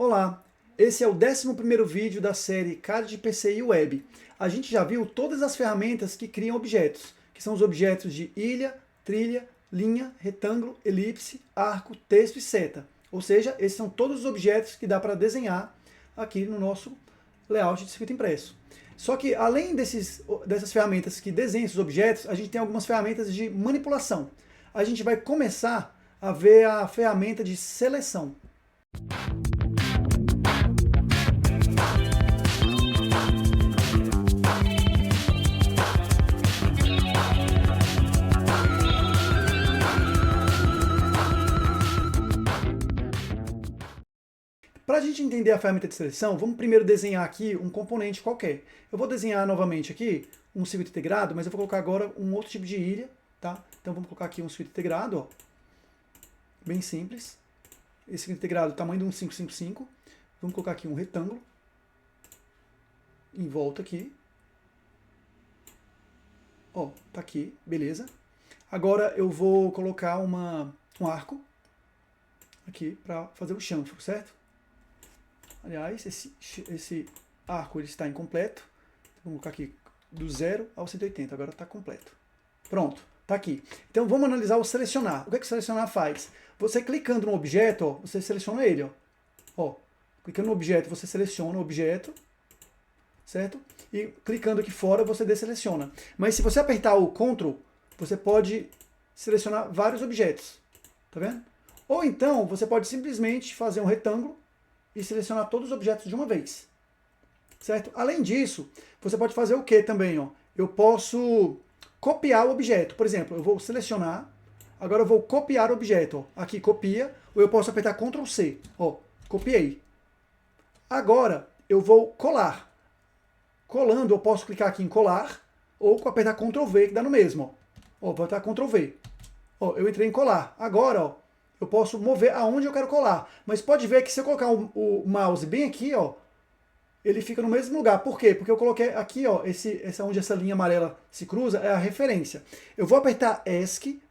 Olá, esse é o 11º vídeo da série CAD de PC e Web. A gente já viu todas as ferramentas que criam objetos, que são os objetos de ilha, trilha, linha, retângulo, elipse, arco, texto e seta. Ou seja, esses são todos os objetos que dá para desenhar aqui no nosso layout de circuito impresso. Só que além dessas ferramentas que desenham esses objetos, a gente tem algumas ferramentas de manipulação. A gente vai começar a ver a ferramenta de seleção. Para a gente entender a ferramenta de seleção, vamos primeiro desenhar aqui um componente qualquer. Eu vou desenhar novamente aqui um circuito integrado, mas eu vou colocar agora um outro tipo de ilha, tá? Então vamos colocar aqui um circuito integrado, ó, bem simples. Esse circuito integrado, tamanho de um 555. Vamos colocar aqui um retângulo em volta aqui. Ó, tá aqui, beleza. Agora eu vou colocar um arco aqui para fazer o chanfro, certo? Aliás, esse arco ele está incompleto. Vamos colocar aqui do 0 ao 180, agora está completo. Pronto, está aqui. Então vamos analisar o selecionar. O que é que o selecionar faz? Você clicando no objeto, ó, você seleciona ele. Ó, clicando no objeto, você seleciona o objeto, certo? E clicando aqui fora, você deseleciona. Mas se você apertar o Ctrl, você pode selecionar vários objetos. Tá vendo? Ou então, você pode simplesmente fazer um retângulo e selecionar todos os objetos de uma vez. Certo? Além disso, você pode fazer o que também? Ó? Eu posso copiar o objeto. Por exemplo, eu vou selecionar, agora eu vou copiar o objeto. Ó. Aqui, copia, ou eu posso apertar Ctrl C. Ó, copiei. Agora, eu vou colar. Colando, eu posso clicar aqui em colar, ou apertar Ctrl V, que dá no mesmo. Ó, vou apertar Ctrl V. Ó, eu entrei em colar. Agora, ó, eu posso mover aonde eu quero colar. Mas pode ver que se eu colocar o mouse bem aqui, ó, ele fica no mesmo lugar. Por quê? Porque eu coloquei aqui, ó, onde essa linha amarela se cruza, é a referência. Eu vou apertar ESC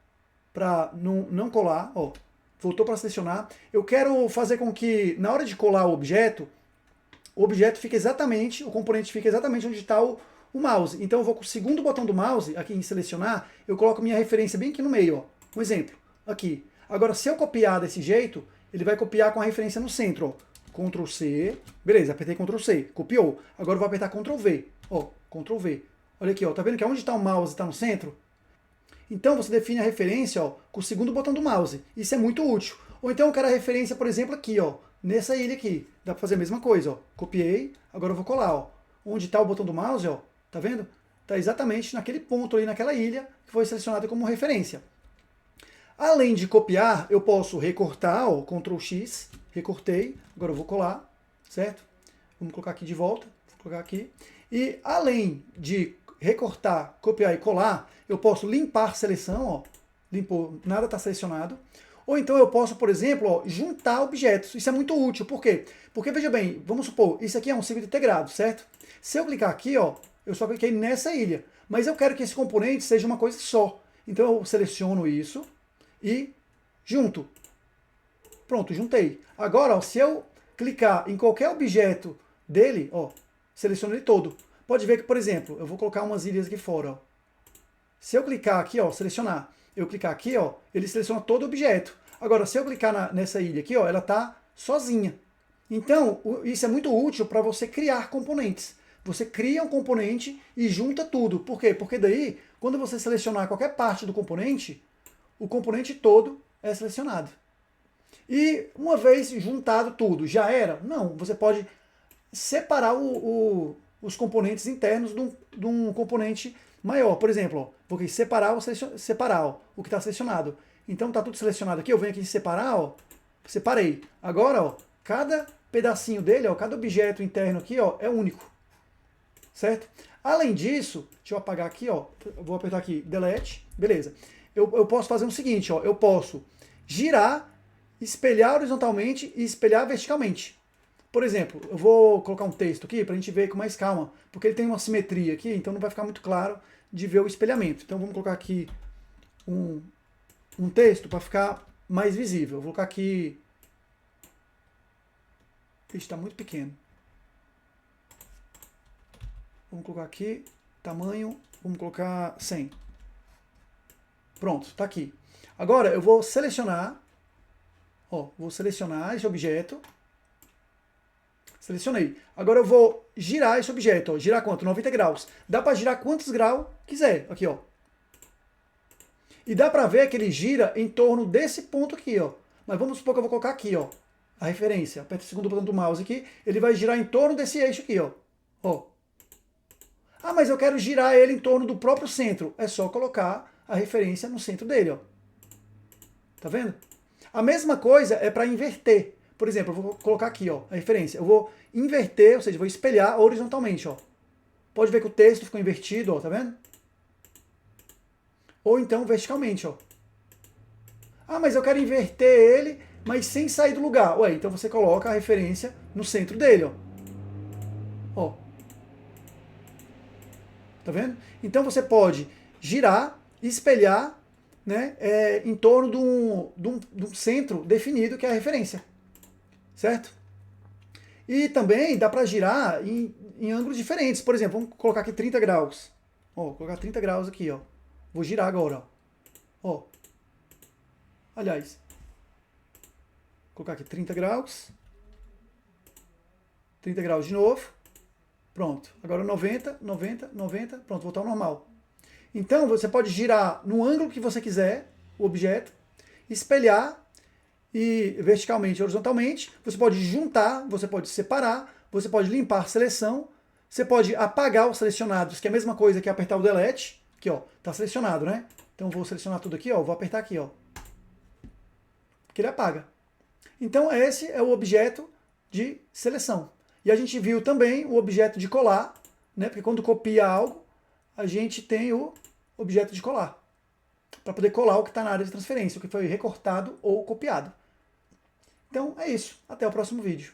para não colar, ó, voltou para selecionar. Eu quero fazer com que, na hora de colar o objeto fique exatamente, o componente fique exatamente onde está o mouse. Então eu vou com o segundo botão do mouse, aqui em selecionar, eu coloco minha referência bem aqui no meio, ó. Um exemplo, aqui. Agora, se eu copiar desse jeito, ele vai copiar com a referência no centro, ó. Ctrl C, beleza, apertei Ctrl C, copiou. Agora eu vou apertar Ctrl V, ó, Ctrl V. Olha aqui, ó, tá vendo que onde está o mouse está no centro? Então você define a referência, ó, com o segundo botão do mouse. Isso é muito útil. Ou então eu quero a referência, por exemplo, aqui, ó, nessa ilha aqui. Dá para fazer a mesma coisa, ó. Copiei, agora eu vou colar, ó. Onde está o botão do mouse, ó, tá vendo? Tá exatamente naquele ponto ali, naquela ilha, que foi selecionada como referência. Além de copiar, eu posso recortar, ó, Ctrl X, recortei, agora eu vou colar, certo? Vamos colocar aqui de volta, vou colocar aqui. E além de recortar, copiar e colar, eu posso limpar seleção, ó, limpou, nada está selecionado. Ou então eu posso, por exemplo, ó, juntar objetos. Isso é muito útil, por quê? Porque, veja bem, vamos supor, isso aqui é um circuito integrado, certo? Se eu clicar aqui, ó, eu só cliquei nessa ilha, mas eu quero que esse componente seja uma coisa só. Então eu seleciono isso e junto. Pronto, juntei. Agora, ó, se eu clicar em qualquer objeto dele, ó, seleciono ele todo. Pode ver que, por exemplo, eu vou colocar umas ilhas aqui fora. Ó. Se eu clicar aqui, ó, selecionar, eu clicar aqui, ó, ele seleciona todo o objeto. Agora, se eu clicar nessa ilha aqui, ó, ela está sozinha. Então, isso é muito útil para você criar componentes. Você cria um componente e junta tudo. Por quê? Porque daí, quando você selecionar qualquer parte do componente, o componente todo é selecionado. E uma vez juntado tudo, já era? Não, você pode separar os componentes internos de um componente maior. Por exemplo, ó, vou aqui separar ó, o que está selecionado. Então está tudo selecionado aqui, eu venho aqui em separar, ó, separei. Agora, ó, cada pedacinho dele, ó, cada objeto interno aqui, ó, é único. Certo? Além disso, deixa eu apagar aqui, ó, vou apertar aqui Delete, beleza. Eu posso fazer o seguinte, ó, eu posso girar, espelhar horizontalmente e espelhar verticalmente. Por exemplo, eu vou colocar um texto aqui para a gente ver com mais calma, porque ele tem uma simetria aqui, então não vai ficar muito claro de ver o espelhamento. Então vamos colocar aqui um texto para ficar mais visível. Eu vou colocar aqui está muito pequeno. Vamos colocar aqui, tamanho, vamos colocar 100. Pronto, está aqui. Agora eu vou selecionar, vou selecionar esse objeto. Selecionei. Agora eu vou girar esse objeto, girar quanto? 90 graus. Dá para girar quantos graus quiser, aqui, ó. E dá para ver que ele gira em torno desse ponto aqui, ó. Mas vamos supor que eu vou colocar aqui, ó, a referência. Aperta o segundo botão do mouse aqui, ele vai girar em torno desse eixo aqui, ó. Ah, mas eu quero girar ele em torno do próprio centro. É só colocar a referência no centro dele, ó. Tá vendo? A mesma coisa é para inverter. Por exemplo, eu vou colocar aqui, ó, a referência. Eu vou inverter, ou seja, vou espelhar horizontalmente, ó. Pode ver que o texto ficou invertido, ó, tá vendo? Ou então verticalmente, ó. Ah, mas eu quero inverter ele, mas sem sair do lugar. Ué, então você coloca a referência no centro dele, ó. Ó. Tá vendo? Então você pode girar, espelhar, né, em torno de um centro definido, que é a referência. Certo? E também dá para girar em ângulos diferentes. Por exemplo, vamos colocar aqui 30 graus. Ó, colocar 30 graus aqui, ó. Vou girar agora, ó. Aliás, vou colocar aqui 30 graus. 30 graus de novo. Pronto. Agora 90, 90, 90. Pronto, voltar ao normal. Então, você pode girar no ângulo que você quiser o objeto, espelhar e verticalmente e horizontalmente. Você pode juntar, você pode separar, você pode limpar a seleção, você pode apagar os selecionados, que é a mesma coisa que apertar o delete. Aqui, ó, tá selecionado, né? Então, vou selecionar tudo aqui, ó, vou apertar aqui, ó. Que ele apaga. Então, esse é o objeto de seleção. E a gente viu também o objeto de colar, né? Porque quando copia algo, a gente tem o objeto de colar. Para poder colar o que está na área de transferência, o que foi recortado ou copiado. Então, é isso. Até o próximo vídeo.